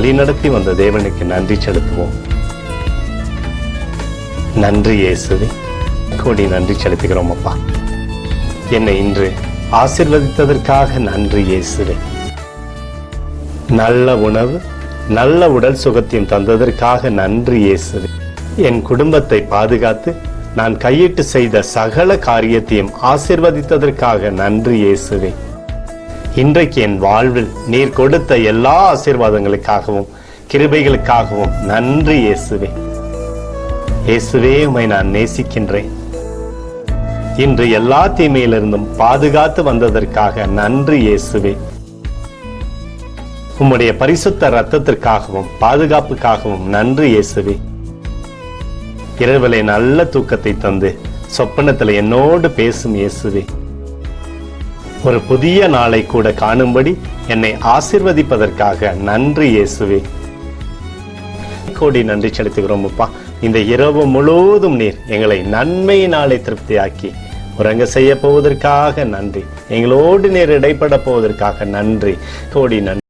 வழிநடத்தி வந்த தேவனுக்கு நன்றி செலுத்துவோம். நன்றி இயேசுவே, கோடி நன்றி செலுத்துகிறோம் அப்பா. என்னை இன்று ஆசீர்வதித்ததற்காக நன்றி இயேசுவே. நல்ல உணவு, நல்ல உடல் சுகத்தையும் தந்ததற்காக நன்றி இயேசுவே. என் குடும்பத்தை பாதுகாத்து நான் கையிட்டு செய்த சகல காரியத்தையும் ஆசீர்வதித்ததற்காக நன்றி இயேசுவே. இன்றைக்கு என் வாழ்வில் நீர் கொடுத்த எல்லா ஆசீர்வாதங்களுக்காகவும் கிருபைகளுக்காகவும் நன்றி இயேசுவே. இயேசுவே, உம்மை நான் நேசிக்கின்றேன். இன்று எல்லா தீமையிலிருந்தும் பாதுகாத்து வந்ததற்காக நன்றி இயேசுவே. உம்முடைய பரிசுத்த இரத்தத்திற்காகவும் பாதுகாப்புக்காகவும் நன்றி இயேசுவே. இரவிலே நல்ல தூக்கத்தை தந்து சொப்பனத்தில் என்னோடு பேசும் இயேசுவே. ஒரு புதிய நாளை கூட காணும்படி என்னை ஆசீர்வதிப்பதற்காக நன்றி இயேசுவே. கோடி நன்றி செலுத்துகிறோம் அப்பா. இந்த இரவு முழுவதும் நீர் எங்களை நன்மையினாலே திருப்தியாக்கி உறங்க செய்ய போவதற்காக நன்றி. எங்களோடு நீர் இடைப்பட போவதற்காக நன்றி. கோடி நன்றி.